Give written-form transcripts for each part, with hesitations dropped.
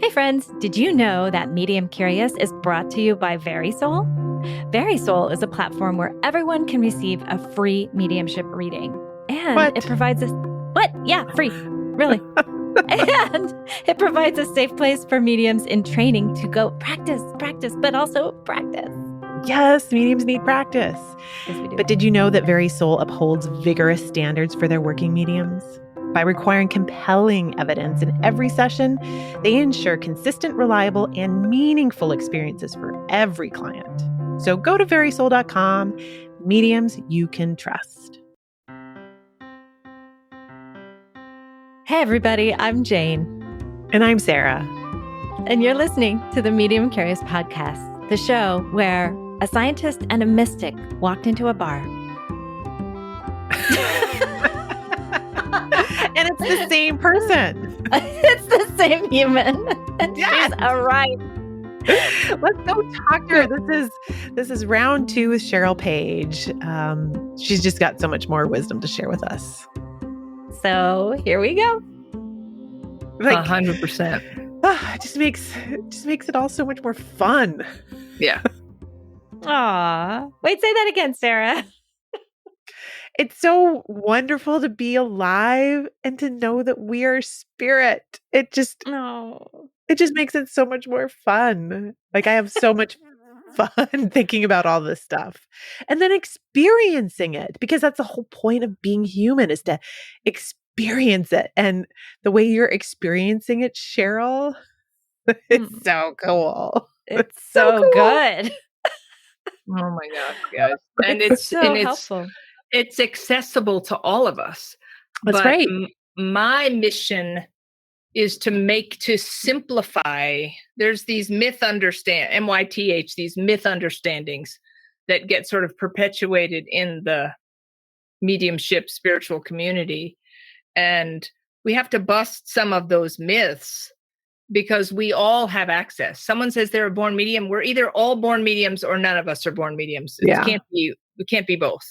Hey friends, did you know that Medium Curious is brought to you by VerySoul? VerySoul is a platform where everyone can receive a free mediumship reading. And it provides us free. Really. And it provides a safe place for mediums in training to go practice, but also practice. Yes, mediums need practice. Yes, we do. But did you know that VerySoul upholds vigorous standards for their working mediums? By requiring compelling evidence in every session, they ensure consistent, reliable, and meaningful experiences for every client. So go to verysoul.com, mediums you can trust. Hey everybody, I'm Jane. And I'm Sarah. And you're listening to the Medium Curious podcast, the show where a scientist and a mystic walked into a bar. And it's the same person. It's the same human. And yes. She's all right. Let's go talk to her. This is round 2 with Cheryl Page. She's just got so much more wisdom to share with us. So here we go. 100%. It just makes it all so much more fun. Yeah. Aw. Wait, say that again, Sarah. It's so wonderful to be alive and to know that we are spirit. It just makes it so much more fun. Like I have so much fun thinking about all this stuff and then experiencing it, because that's the whole point of being human, is to experience it. And the way you're experiencing it, Cheryl, it's so cool. It's so cool. Good. Oh my gosh, guys. And it's helpful. It's accessible to all of us. That's right. My mission is to simplify. There's these myth understandings that get sort of perpetuated in the mediumship spiritual community. And we have to bust some of those myths because we all have access. Someone says they're a born medium. We're either all born mediums or none of us are born mediums. Yeah. We can't be both.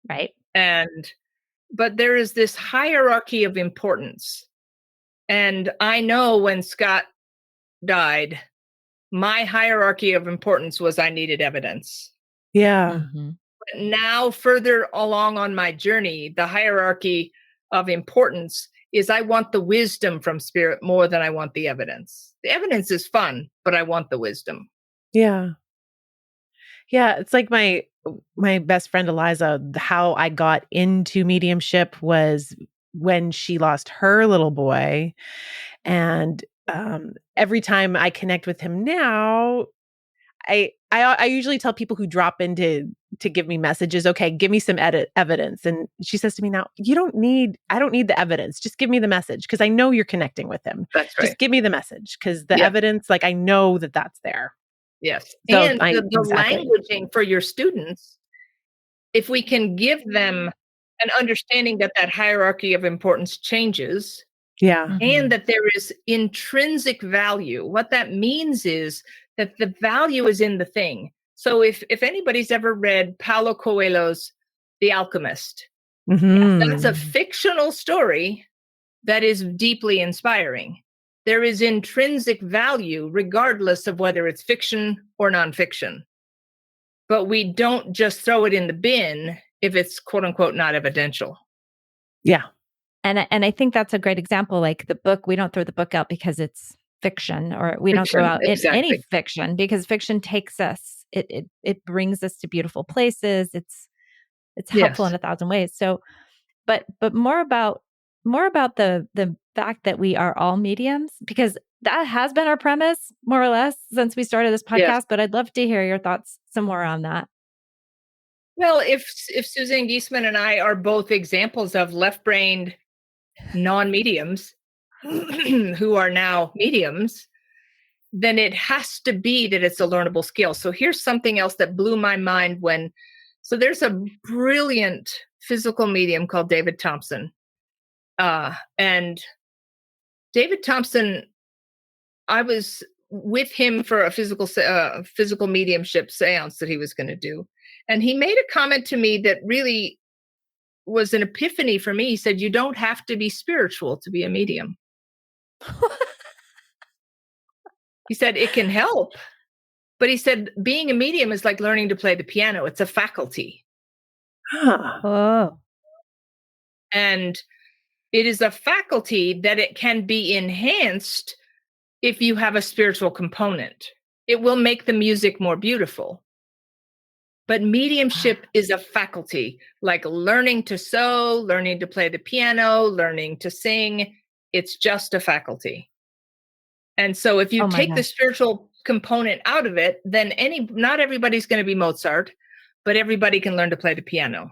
Right. But there is this hierarchy of importance. And I know when Scott died, my hierarchy of importance was I needed evidence. Yeah. Mm-hmm. But now further along on my journey, the hierarchy of importance is I want the wisdom from spirit more than I want the evidence. The evidence is fun, but I want the wisdom. Yeah. Yeah. It's like my best friend, Eliza, how I got into mediumship was when she lost her little boy. And every time I connect with him now, I usually tell people who drop in to give me messages, okay, give me some evidence. And she says to me now, I don't need the evidence. Just give me the message, because I know you're connecting with him. That's right. Just give me the message, because the evidence, like I know that that's there. Yes. So and the languaging for your students, if we can give them an understanding that hierarchy of importance changes. Yeah. And that there is intrinsic value. What that means is that the value is in the thing. So if anybody's ever read Paulo Coelho's The Alchemist, that's a fictional story that is deeply inspiring. There is intrinsic value regardless of whether it's fiction or nonfiction. But we don't just throw it in the bin if it's quote unquote not evidential. Yeah. And I think that's a great example. Like the book, we don't throw the book out because it's fiction, or we don't throw out any fiction because fiction takes us. It brings us to beautiful places. It's helpful in 1,000 ways. So, but more about the fact that we are all mediums, because that has been our premise more or less since we started this podcast. Yes. But I'd love to hear your thoughts some more on that. Well, if Suzanne Giesman and I are both examples of left-brained non-mediums who are now mediums, then it has to be that it's a learnable skill. So here's something else that blew my mind so there's a brilliant physical medium called David Thompson. And David Thompson, I was with him for a physical mediumship seance that he was going to do. And he made a comment to me that really was an epiphany for me. He said, you don't have to be spiritual to be a medium. He said it can help, but he said being a medium is like learning to play the piano. It's a faculty. Oh. And it is a faculty that it can be enhanced if you have a spiritual component. It will make the music more beautiful. But mediumship is a faculty, like learning to sew, learning to play the piano, learning to sing. It's just a faculty. And so if you take the spiritual component out of it, then not everybody's going to be Mozart, but everybody can learn to play the piano.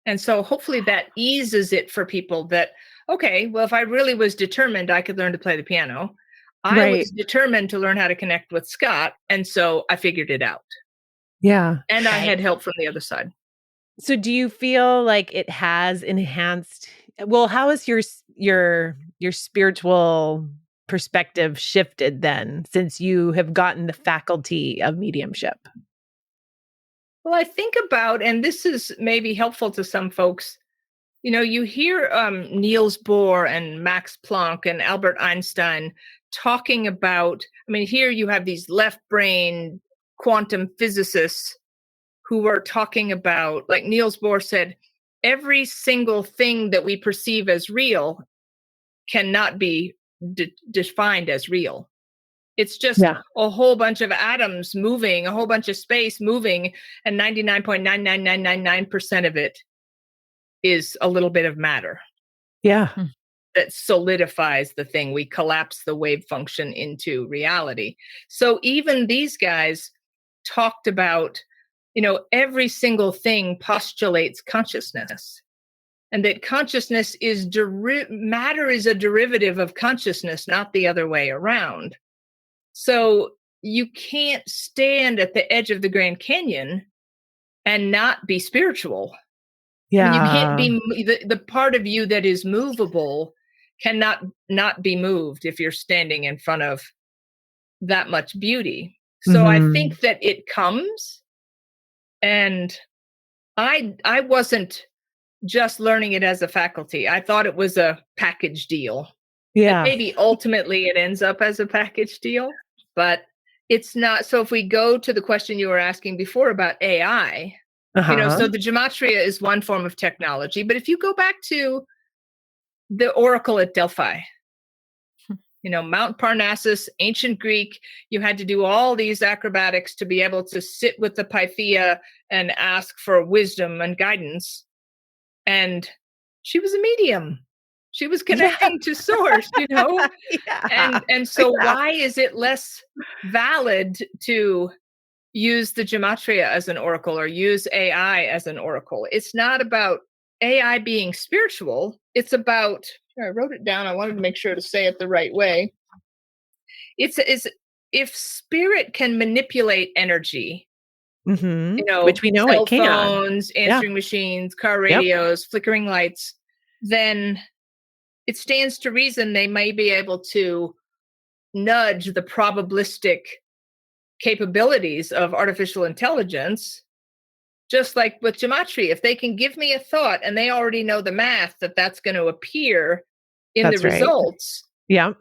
And so hopefully that eases it for people that, okay, well, if I really was determined, I could learn to play the piano. I was determined to learn how to connect with Scott. And so I figured it out. Yeah. And I had help from the other side. So do you feel like it has enhanced, well, how has your spiritual perspective shifted then, since you have gotten the faculty of mediumship? Well, I think about, and this is maybe helpful to some folks, you hear Niels Bohr and Max Planck and Albert Einstein talking about, here you have these left brain quantum physicists who are talking about, like Niels Bohr said, every single thing that we perceive as real cannot be defined as real. It's just a whole bunch of atoms moving, a whole bunch of space moving, and 99.99999% of it is a little bit of matter. Yeah. That solidifies the thing. We collapse the wave function into reality. So even these guys talked about, every single thing postulates consciousness. And that consciousness is matter is a derivative of consciousness, not the other way around. So you can't stand at the edge of the Grand Canyon and not be spiritual. Yeah. You can't be, the part of you that is movable cannot not be moved if you're standing in front of that much beauty. So I think that it comes, and I wasn't just learning it as a faculty. I thought it was a package deal. Yeah. And maybe ultimately it ends up as a package deal, but it's not. So if we go to the question you were asking before about AI, so the gematria is one form of technology, but if you go back to the oracle at Delphi, Mount Parnassus, ancient Greek, you had to do all these acrobatics to be able to sit with the Pythia and ask for wisdom and guidance. And she was a medium. She was connecting to source, And so why is it less valid to use the gematria as an oracle or use AI as an oracle? It's not about AI being spiritual. It's about, I wrote it down. I wanted to make sure to say it the right way. It's if spirit can manipulate energy, which we know cell it can. phones, answering machines, car radios, flickering lights, then it stands to reason they may be able to nudge the probabilistic capabilities of artificial intelligence. Just like with gematria, if they can give me a thought and they already know the math that's going to appear in the results. Yeah.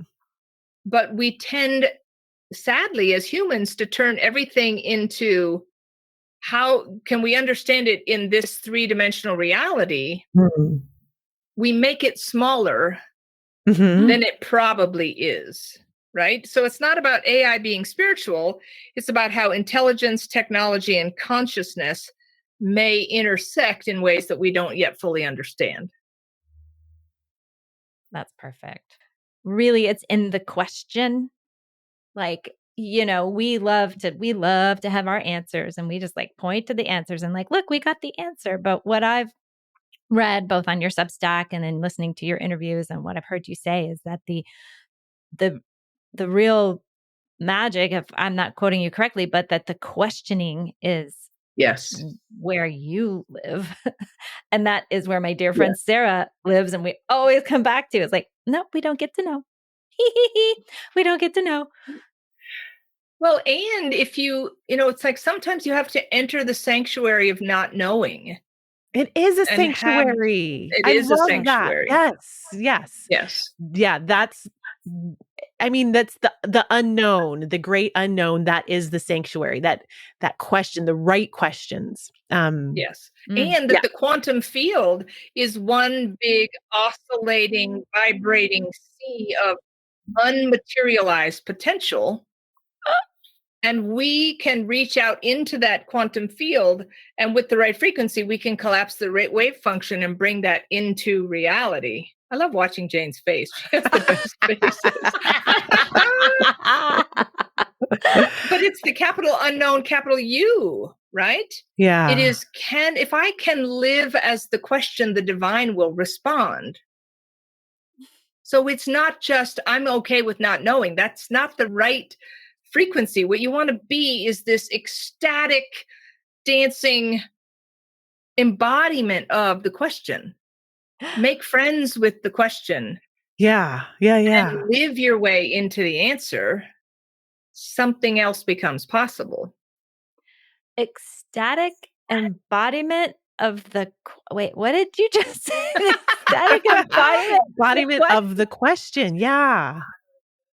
But we tend, sadly, as humans, to turn everything into how can we understand it in this three-dimensional reality? We make it smaller than it probably is. Right? So it's not about AI being spiritual. It's about how intelligence, technology, and consciousness may intersect in ways that we don't yet fully understand. That's perfect. Really, it's in the question. Like, we love to have our answers, and we just point to the answers and look, we got the answer. But what I've read both on your Substack and in listening to your interviews and what I've heard you say is that the real magic, if I'm not quoting you correctly, but that the questioning is where you live. And that is where my dear friend Sarah lives. And we always come back to, it's nope, we don't get to know. We don't get to know. Well, and if it's sometimes you have to enter the sanctuary of not knowing. It is a sanctuary. It is a sanctuary. That. Yes. Yes. Yeah. That's I mean, that's the unknown, the great unknown. That is the sanctuary, that question, the right questions. Yes. And that the quantum field is one big oscillating, vibrating sea of unmaterialized potential. And we can reach out into that quantum field, and with the right frequency, we can collapse the wave function and bring that into reality. I love watching Jane's face. She has the best faces. But it's the capital unknown, capital U, right? Yeah. It is, if I can live as the question, the divine will respond. So it's not just, I'm okay with not knowing. That's not the right frequency. What you want to be is this ecstatic, dancing embodiment of the question. Make friends with the question. Yeah. And live your way into the answer. Something else becomes possible. Ecstatic embodiment of the, wait, what did you just say? Ecstatic embodiment of the question. Yeah.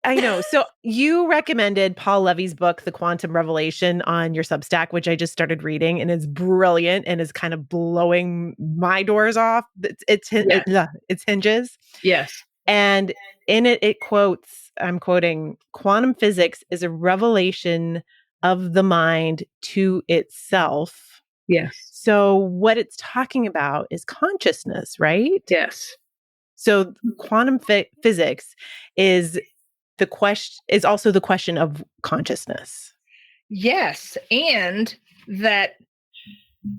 I know. So you recommended Paul Levy's book, The Quantum Revelation, on your Substack, which I just started reading, and it's brilliant and is kind of blowing my doors off. It's hinges. Yes. And in it, it quotes, I'm quoting, quantum physics is a revelation of the mind to itself. Yes. So what it's talking about is consciousness, right? Yes. So quantum physics is also the question of consciousness. Yes. And that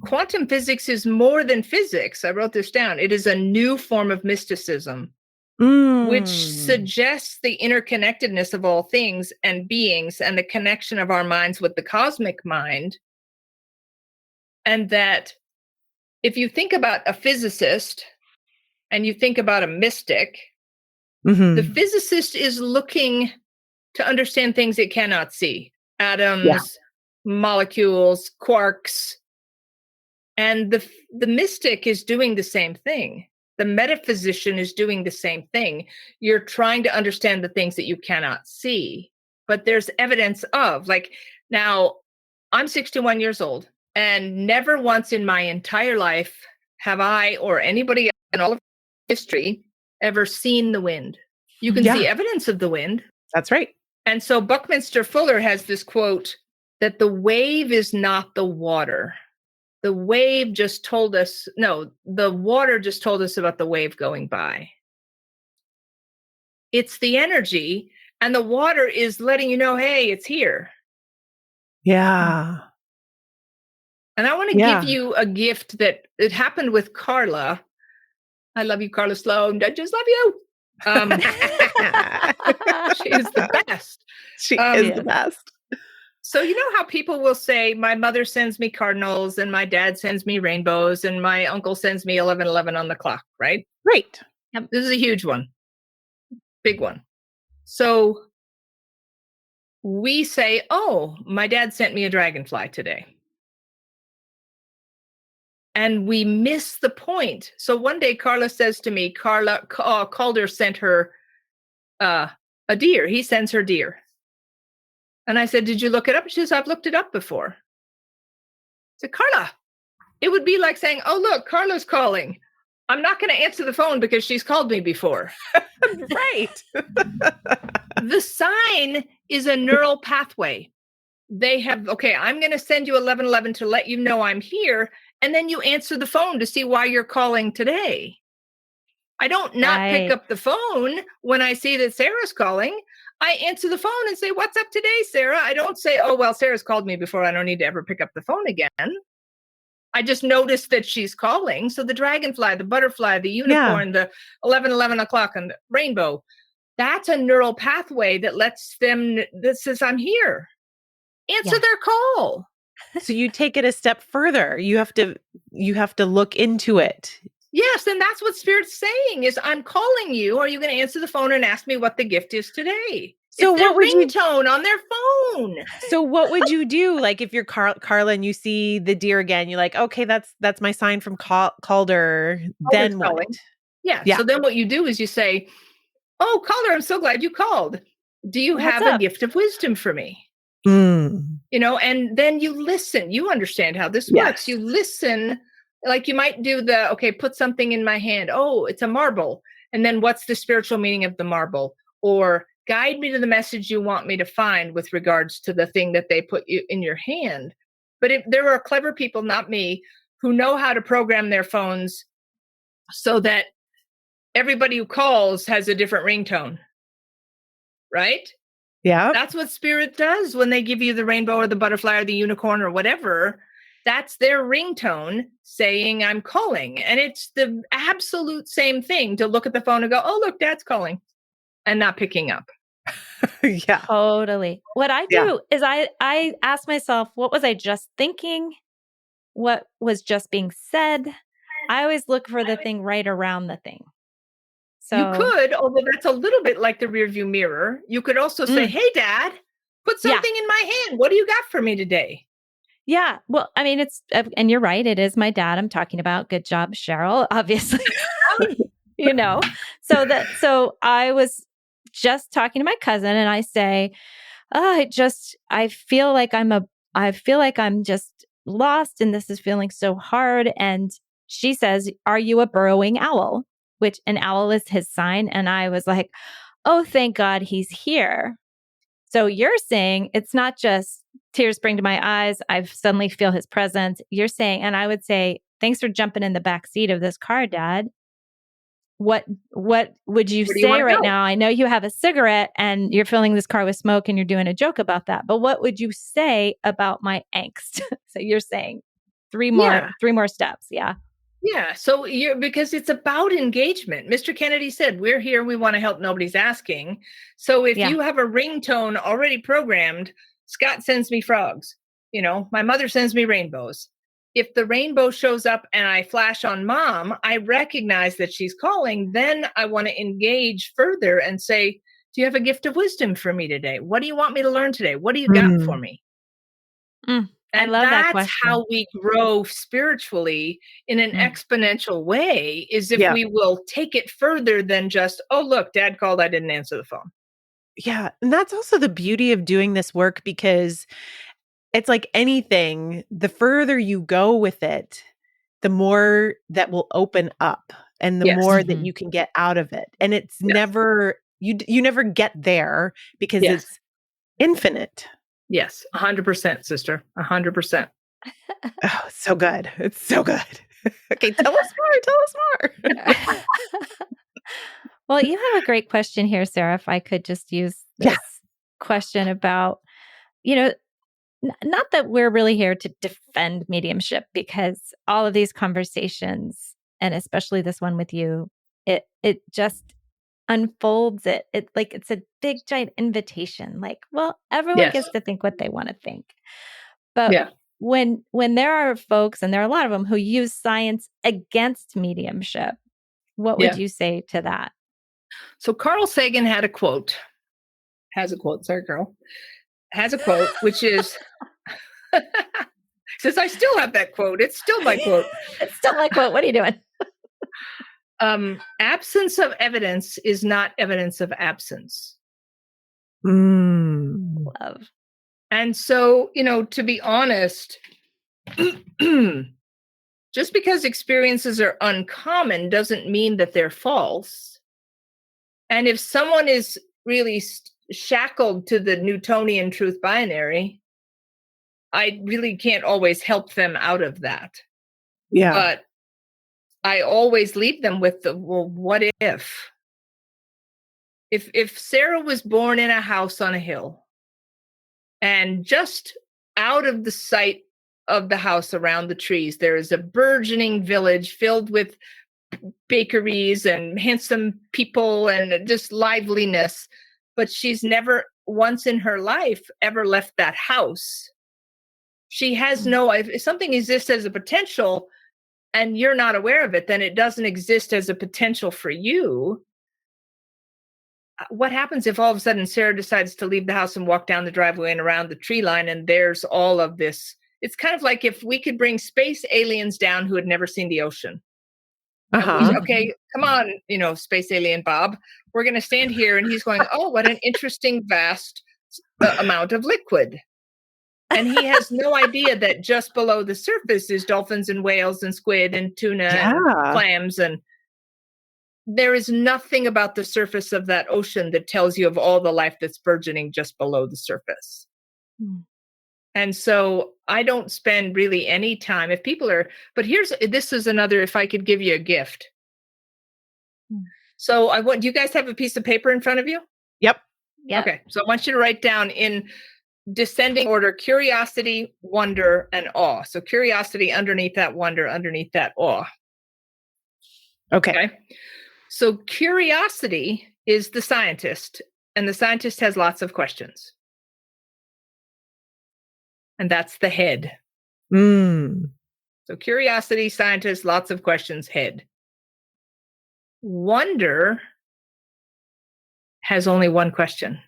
quantum physics is more than physics. I wrote this down. It is a new form of mysticism, which suggests the interconnectedness of all things and beings and the connection of our minds with the cosmic mind. And that if you think about a physicist and you think about a mystic, the physicist is looking to understand things it cannot see. Atoms, molecules, quarks. And the mystic is doing the same thing. The metaphysician is doing the same thing. You're trying to understand the things that you cannot see. But there's evidence of, like, now I'm 61 years old, and never once in my entire life have I or anybody in all of history ever seen the wind. You can see evidence of the wind. That's right. And so Buckminster Fuller has this quote that the wave is not the water. The wave just told us, the water just told us about the wave going by. It's the energy, and the water is letting you know, hey, it's here. Yeah. And I want to give you a gift that it happened with Carla. I love you, Carla Sloan. I just love you. She is the best. She is the best. So you know how people will say, my mother sends me cardinals and my dad sends me rainbows and my uncle sends me 11:11 on the clock, right? Right. This is a huge one. Big one. So we say, oh, my dad sent me a dragonfly today. And we miss the point. So one day Carla says to me, Calder sent her a deer. He sends her deer. And I said, did you look it up? She says, I've looked it up before. I said, Carla, it would be like saying, oh, look, Carla's calling. I'm not going to answer the phone because she's called me before. Right. The sign is a neural pathway. They have, okay, I'm going to send you 11:11 to let you know I'm here. And then you answer the phone to see why you're calling today. I don't pick up the phone when I see that Sarah's calling. I answer the phone and say, what's up today, Sarah? I don't say, oh, well, Sarah's called me before. I don't need to ever pick up the phone again. I just noticed that she's calling. So the dragonfly, the butterfly, the unicorn, the 11:11 o'clock and the rainbow, that's a neural pathway that lets them, that says, I'm here. Answer their call. So you take it a step further. You have to look into it. Yes, and that's what Spirit's saying is, I'm calling you. Are you going to answer the phone and ask me what the gift is today? So it's what would you ringtone on their phone? So what would you do? Like if you're Carla and you see the deer again, you're like, okay, that's my sign from Calder. Then what? Yeah. So then what you do is you say, oh, Calder, I'm so glad you called. Do you have a gift of wisdom for me? And then you listen. You understand how this works. You listen, like you might do put something in my hand. Oh, it's a marble. And then what's the spiritual meaning of the marble? Or guide me to the message you want me to find with regards to the thing that they put you in your hand. But if there are clever people, not me, who know how to program their phones so that everybody who calls has a different ringtone. Right? Yeah. That's what spirit does when they give you the rainbow or the butterfly or the unicorn or whatever. That's their ringtone saying I'm calling. And it's the absolute same thing to look at the phone and go, oh, look, Dad's calling, and not picking up. Yeah. Totally. What I do is I ask myself, what was I just thinking? What was just being said? I always look for the thing right around the thing. So you could, although that's a little bit like the rearview mirror. You could also say, hey, Dad, put something in my hand. What do you got for me today? Yeah. Well, I mean, and you're right. It is my dad I'm talking about. Good job, Cheryl, obviously. So I was just talking to my cousin and I say, I feel like I'm just lost and this is feeling so hard. And she says, are you a burrowing owl? Which an owl is his sign. And I was like, oh, thank God he's here. So you're saying it's not just tears spring to my eyes. I suddenly feel his presence. You're saying, and I would say, thanks for jumping in the back seat of this car, Dad. What would you say right now? I know you have a cigarette and you're filling this car with smoke and you're doing a joke about that, but what would you say about my angst? So you're saying three more steps. Yeah. Yeah. So because it's about engagement. Mr. Kennedy said, we're here. We want to help. Nobody's asking. So if you have a ringtone already programmed, Scott sends me frogs. My mother sends me rainbows. If the rainbow shows up and I flash on Mom, I recognize that she's calling. Then I want to engage further and say, do you have a gift of wisdom for me today? What do you want me to learn today? What do you got for me? I love that question. That's how we grow spiritually in an exponential way, is if we will take it further than just, oh, look, Dad called, I didn't answer the phone. Yeah. And that's also the beauty of doing this work, because it's like anything, the further you go with it, the more that will open up and the more that you can get out of it. And it's never, you never get there because it's infinite. Yes, 100%, sister. 100%. Oh, so good. It's so good. Okay, tell us more. Well, you have a great question here, Sarah. If I could just use this question about, not that we're really here to defend mediumship, because all of these conversations, and especially this one with you, it just unfolds it. It's a big giant invitation. Like, well, everyone gets to think what they want to think. But when there are folks, and there are a lot of them, who use science against mediumship, what would you say to that? So Carl Sagan has a quote, which is, since I still have that quote, it's still my quote. It's still my quote. What are you doing? Absence of evidence is not evidence of absence. Love. And so, to be honest, just because experiences are uncommon doesn't mean that they're false. And if someone is really shackled to the Newtonian truth binary, I really can't always help them out of that. Yeah. But I always leave them with what if? If Sarah was born in a house on a hill, and just out of the sight of the house around the trees, there is a burgeoning village filled with bakeries and handsome people and just liveliness, but she's never once in her life ever left that house. She has if something exists as a potential and you're not aware of it, then it doesn't exist as a potential for you. What happens if all of a sudden Sarah decides to leave the house and walk down the driveway and around the tree line, and there's all of this? It's kind of like if we could bring space aliens down who had never seen the ocean. Okay, come on, space alien Bob. We're going to stand here. And he's going, oh, what an interesting, vast amount of liquid. And he has no idea that just below the surface is dolphins and whales and squid and tuna and clams. And there is nothing about the surface of that ocean that tells you of all the life that's burgeoning just below the surface. And so I don't spend really any time if people are, but this is another, if I could give you a gift. So do you guys have a piece of paper in front of you? Yep. Okay. So I want you to write down in descending order, curiosity, wonder, and awe. So curiosity underneath that, wonder underneath that, awe. Okay. So curiosity is the scientist, and the scientist has lots of questions. And that's the head. So curiosity, scientist, lots of questions, head. Wonder has only one question.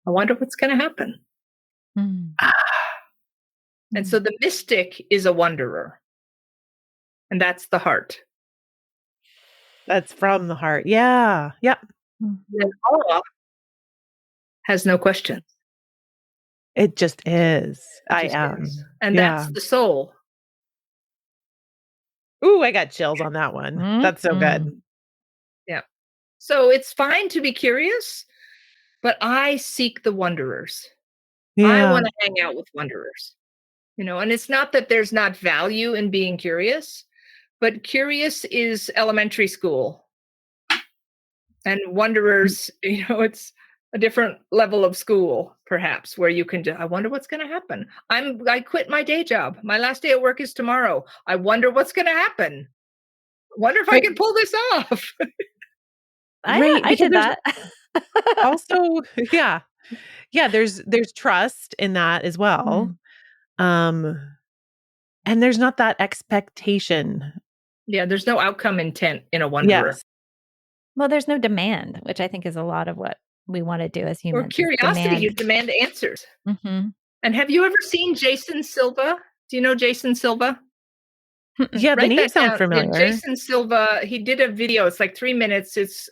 I wonder what's going to happen. And so the mystic is a wanderer. And that's the heart. That's from the heart. Yeah. Yep. And awe has no questions. It just is. I am. And that's the soul. Ooh, I got chills on that one. That's so good. Yeah. So it's fine to be curious, but I seek the wanderers. I want to hang out with wanderers. And it's not that there's not value in being curious, but curious is elementary school. And wanderers, it's a different level of school, perhaps, where you can I wonder what's going to happen. I quit my day job. My last day at work is tomorrow. I wonder what's going to happen. Wonder if I can pull this off. I did that. Also, yeah, there's trust in that as well. And there's not that expectation. Yeah, there's no outcome intent in a wanderer. Yes. Well, there's no demand, which I think is a lot of what we want to do as humans. Or curiosity, you demand answers. And have you ever seen Jason Silva? Do you know Jason Silva? Yeah, the name sounds familiar. Jason Silva, he did a video. It's like 3 minutes. It's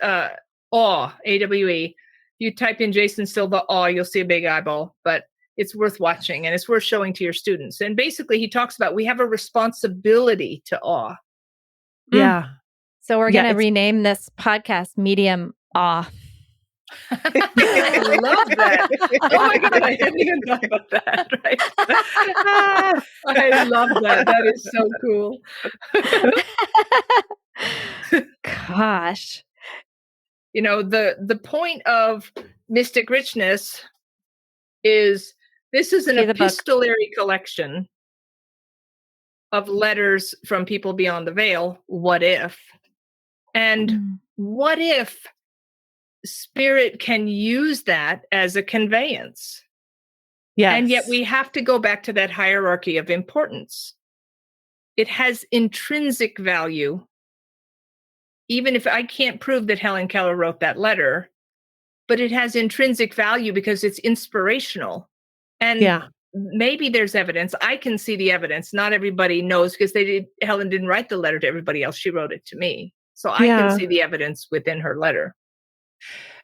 awe, AWE. You type in Jason Silva awe, you'll see a big eyeball, but it's worth watching and it's worth showing to your students. And basically he talks about we have a responsibility to awe. Yeah. So we're going to rename this podcast Medium Awe. I love that. Oh my God, I hadn't even thought about that. Right? I love that. That is so cool. Gosh. The point of Mystic Richness is this is an epistolary collection of letters from people beyond the veil. What if? And what if spirit can use that as a conveyance? Yes. And yet we have to go back to that hierarchy of importance. It has intrinsic value. Even if I can't prove that Helen Keller wrote that letter, but it has intrinsic value because it's inspirational. And maybe there's evidence. I can see the evidence. Not everybody knows because Helen didn't write the letter to everybody else. She wrote it to me. So I can see the evidence within her letter.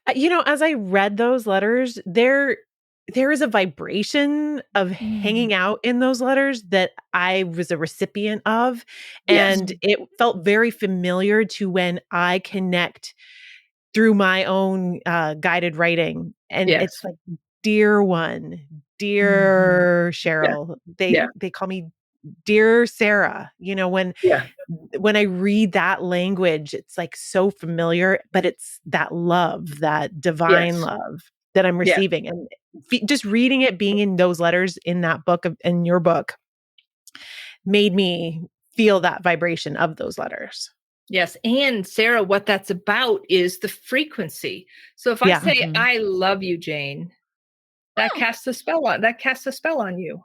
As I read those letters, there is a vibration of hanging out in those letters that I was a recipient of. And it felt very familiar to when I connect through my own guided writing. And it's like, dear one, dear Cheryl, they call me dear Sarah. When I read that language, it's like so familiar, but it's that love, that divine love that I'm receiving. And just reading it, being in those letters in that book, in your book, made me feel that vibration of those letters. Yes. And Sarah, what that's about is the frequency. So if I say, I love you, Jane, that casts a spell on you.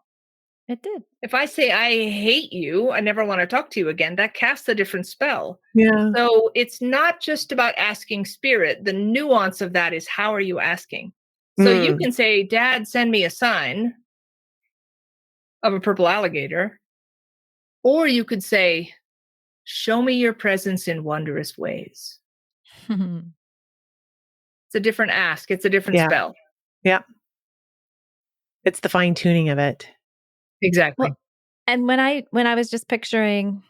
It did. If I say, I hate you, I never want to talk to you again, that casts a different spell. Yeah. So it's not just about asking spirit. The nuance of that is, how are you asking? So you can say, Dad, send me a sign of a purple alligator. Or you could say, show me your presence in wondrous ways. It's a different ask. It's a different spell. Yeah. It's the fine tuning of it. Exactly. Well, and when I was just picturing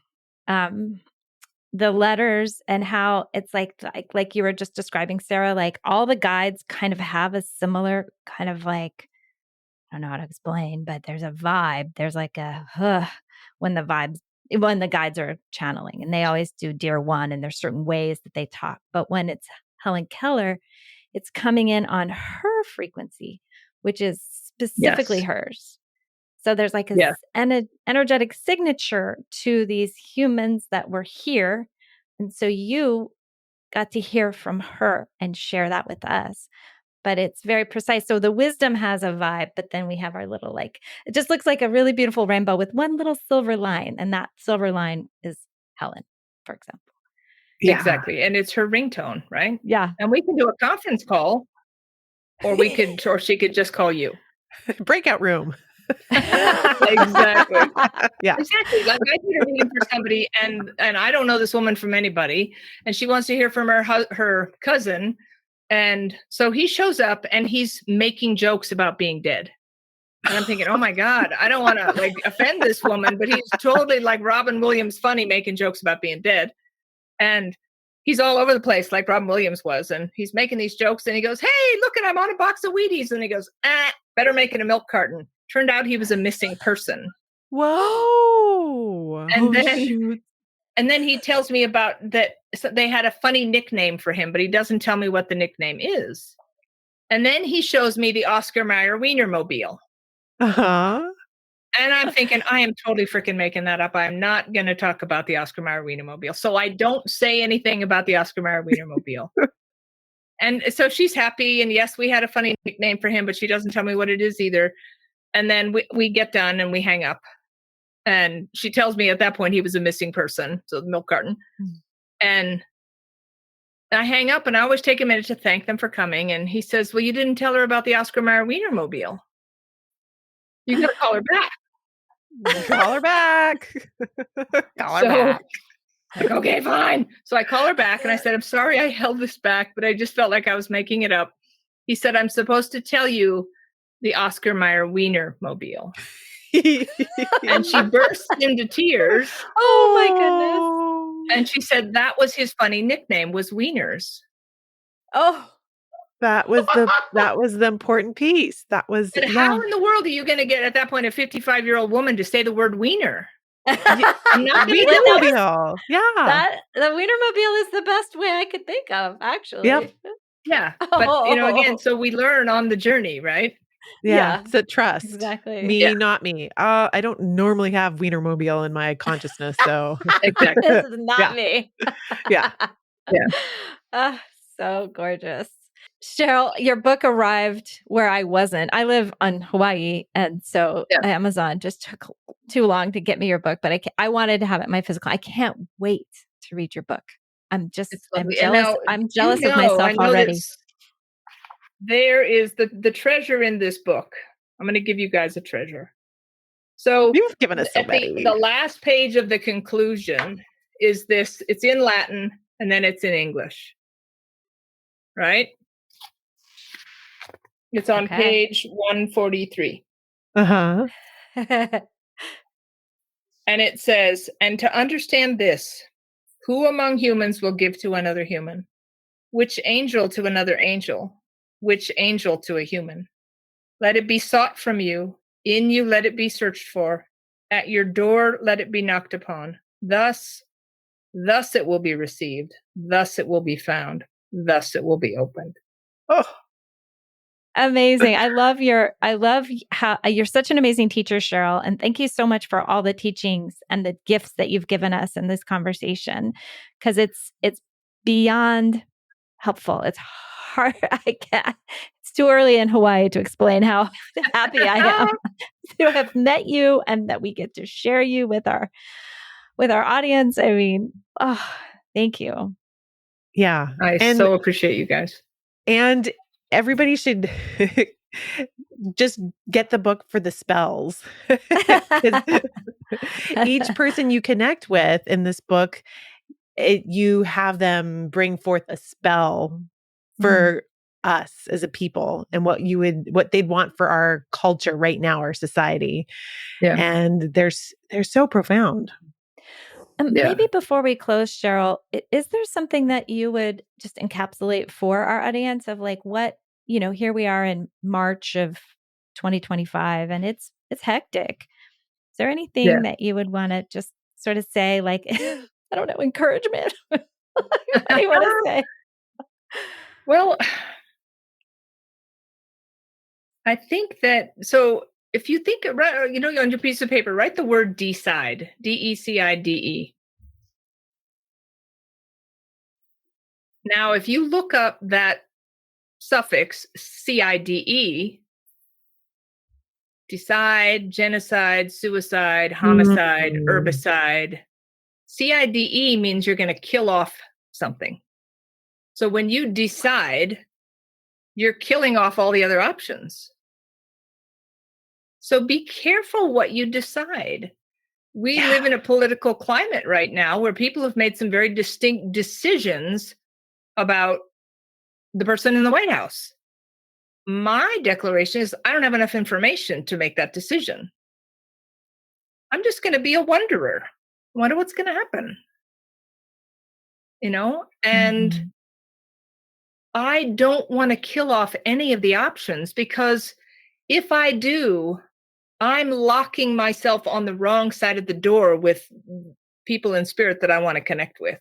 the letters and how it's like you were just describing, Sarah, like all the guides kind of have a similar kind of like, I don't know how to explain, but there's a vibe. There's like a when the guides are channeling, and they always do Dear One, and there's certain ways that they talk. But when it's Helen Keller, it's coming in on her frequency, which is specifically hers. So there's like an energetic signature to these humans that were here. And so you got to hear from her and share that with us. But it's very precise. So the wisdom has a vibe, but then we have our little, like, it just looks like a really beautiful rainbow with one little silver line. And that silver line is Helen, for example. Yeah. Exactly. And it's her ringtone, right? Yeah. And we can do a conference call, or she could just call you. Breakout room. Exactly. Yeah. Exactly. Like I did a reading for somebody, and I don't know this woman from anybody, and she wants to hear from her cousin. And so he shows up and he's making jokes about being dead. And I'm thinking, oh my God, I don't want to like offend this woman, but he's totally like Robin Williams funny, making jokes about being dead. And he's all over the place like Robin Williams was. And he's making these jokes and he goes, hey, look, I'm on a box of Wheaties. And he goes, better make it a milk carton. Turned out he was a missing person. Whoa. And then he tells me about that. So they had a funny nickname for him, but he doesn't tell me what the nickname is. And then he shows me the Oscar Mayer Wienermobile. Uh-huh. And I'm thinking, I am totally freaking making that up. I'm not going to talk about the Oscar Mayer Wienermobile. So I don't say anything about the Oscar Mayer Wienermobile. And so she's happy. And yes, we had a funny nickname for him, but she doesn't tell me what it is either. And then we get done and we hang up. And she tells me at that point he was a missing person. So the milk carton. And I hang up and I always take a minute to thank them for coming. And he says, well, you didn't tell her about the Oscar Mayer Wienermobile. You got to call her back. Call her back. Call her back. Like, okay, fine. So I call her back and I said, I'm sorry I held this back, but I just felt like I was making it up. He said, I'm supposed to tell you the Oscar Mayer Wienermobile. And she burst into tears. Oh my goodness. And she said that was his funny nickname, was Wieners. Oh. That was the important piece. That was. But how in the world are you going to get at that point a 55-year-old woman to say the word wiener? I'm not Wienermobile. Yeah. The Wienermobile is the best way I could think of, actually. Yep. Yeah. But again, so we learn on the journey, right? Yeah. It's a trust. Exactly. Me, not me. I don't normally have Wienermobile in my consciousness, so exactly. This is not me. Yeah. So gorgeous. Cheryl, your book arrived where I wasn't. I live on Hawaii, and so Amazon just took too long to get me your book, but I wanted to have it in my physical. I can't wait to read your book. I'm jealous. I'm jealous of myself already. There is the treasure in this book. I'm going to give you guys a treasure. So you've given us so many. The last page of the conclusion is this. It's in Latin and then it's in English. Right? It's on page 143. Uh-huh. And it says, and to understand this, who among humans will give to another human? Which angel to another angel? Which angel to a human? Let it be sought from you. In you let it be searched for. At your door let it be knocked upon. Thus it will be received. Thus it will be found. Thus it will be opened. Oh. Amazing. I love how you're such an amazing teacher, Cheryl. And thank you so much for all the teachings and the gifts that you've given us in this conversation. Because it's beyond helpful. It's hard. It's too early in Hawaii to explain how happy I am to have met you and that we get to share you with our audience. I mean, thank you. Yeah. I so appreciate you guys. And everybody should just get the book for the spells. Each person you connect with in this book, you have them bring forth a spell for us as a people and what they'd want for our culture right now, our society. Yeah. And they're so profound. Maybe before we close, Cheryl, is there something that you would just encapsulate for our audience of like what, here we are in March of 2025 and it's hectic. Is there anything that you would want to just sort of say, like, I don't know, encouragement? What do you want to say? Well, I think that, so if you think, on your piece of paper, write the word decide, DECIDE. Now, if you look up that suffix, CIDE, decide, genocide, suicide, homicide, herbicide, CIDE means you're going to kill off something. So when you decide, you're killing off all the other options. So be careful what you decide. We live in a political climate right now where people have made some very distinct decisions about the person in the White House. My declaration is I don't have enough information to make that decision. I'm just going to be a wanderer. Wonder what's going to happen. And I don't want to kill off any of the options, because if I do, I'm locking myself on the wrong side of the door with people in spirit that I want to connect with.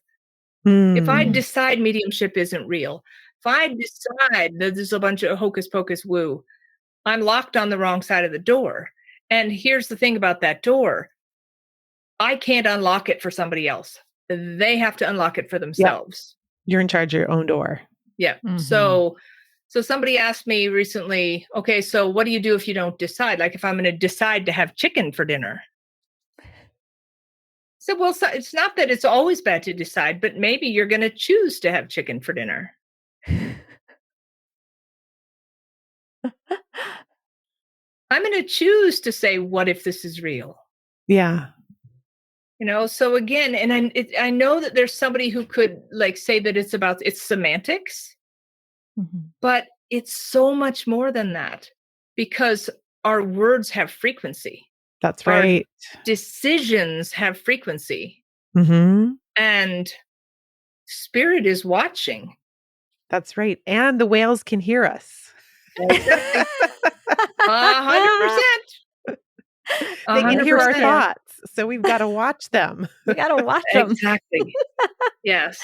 If I decide mediumship isn't real, if I decide that there's a bunch of hocus pocus woo, I'm locked on the wrong side of the door. And here's the thing about that door. I can't unlock it for somebody else. They have to unlock it for themselves. Yep. You're in charge of your own door. Yeah. So somebody asked me recently, okay, so what do you do if you don't decide? Like if I'm going to decide to have chicken for dinner. So, well, it's not that it's always bad to decide, but maybe you're going to choose to have chicken for dinner. I'm going to choose to say, what if this is real? Yeah. So again, and I know that there's somebody who could like say that it's semantics, but it's so much more than that, because our words have frequency. That's right. Our decisions have frequency. And spirit is watching. That's right. And the whales can hear us. 100%. They can hear our thoughts. So we've got to watch them. We got to watch them. Exactly. Yes.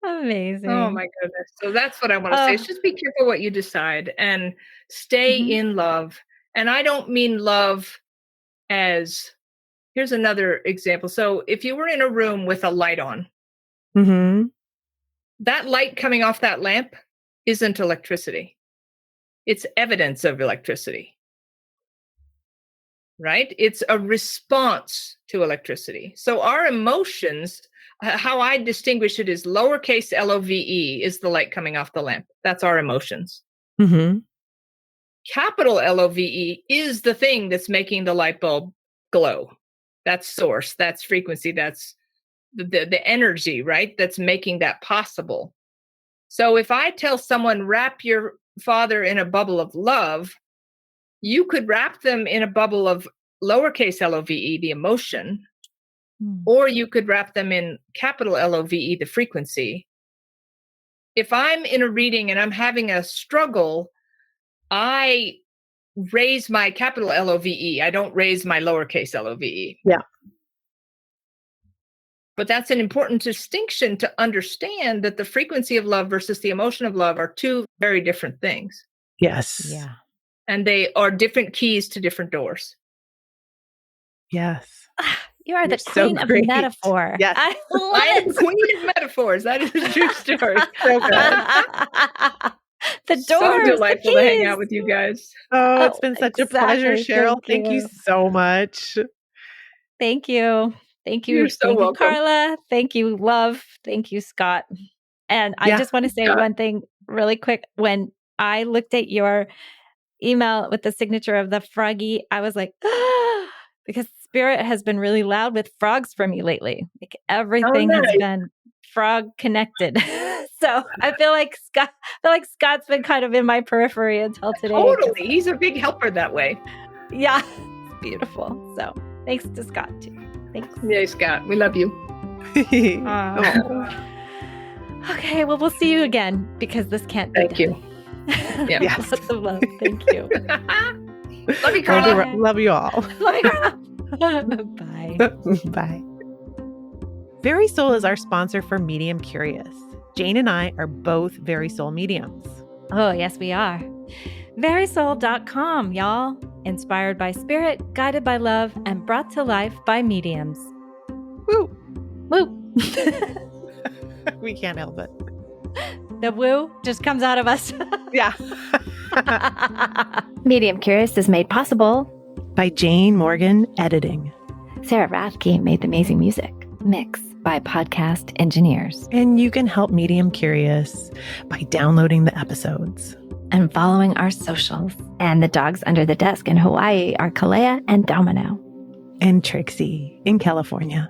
Amazing. Oh my goodness. So that's what I want to say. Is just be careful what you decide and stay in love. And I don't mean love as, here's another example. So if you were in a room with a light on, that light coming off that lamp isn't electricity. It's evidence of electricity. Right? It's a response to electricity. So our emotions, how I distinguish it is lowercase LOVE is the light coming off the lamp. That's our emotions. Capital LOVE is the thing that's making the light bulb glow. That's source, that's frequency, that's the energy, right? That's making that possible. So if I tell someone, wrap your father in a bubble of love, you could wrap them in a bubble of lowercase LOVE, the emotion, or you could wrap them in capital LOVE, the frequency. If I'm in a reading and I'm having a struggle, I raise my capital LOVE. I don't raise my lowercase LOVE. Yeah. But that's an important distinction to understand, that the frequency of love versus the emotion of love are two very different things. Yes. Yeah. And they are different keys to different doors. Yes. You are the queen of metaphor. Yes. I am the queen of metaphors. That is a true story. So good. The doors, so delightful to hang out with you guys. Oh, it's been such a pleasure, Cheryl. Thank you so much. Thank you. Thank you. You're so welcome. Carla. Thank you, love. Thank you, Scott. And I just want to say one thing really quick. When I looked at your email with the signature of the froggy, I was like, because Spirit has been really loud with frogs for me lately. Like everything has been frog connected. So I feel like Scott's been kind of in my periphery until today. Totally. He's a big helper that way. Yeah. It's beautiful. So thanks to Scott too. Thanks. Yeah, Scott. We love you. Okay. Well, we'll see you again because this can't be. Thank you. Yeah. Yes. Lots of love. Thank you. Love you, Carla. Love you all. Love you, Carla. Bye. Bye. Very Soul is our sponsor for Medium Curious. Jane and I are both Very Soul mediums. Oh, yes, we are. Verysoul.com, y'all. Inspired by spirit, guided by love, and brought to life by mediums. Woo! Woo! We can't help it. The woo just comes out of us. Yeah. Medium Curious is made possible by Jane Morgan Editing. Sarah Rathke made the amazing music. Mix by Podcast Engineers. And you can help Medium Curious by downloading the episodes and following our socials. And the dogs under the desk in Hawaii are Kalea and Domino. And Trixie in California.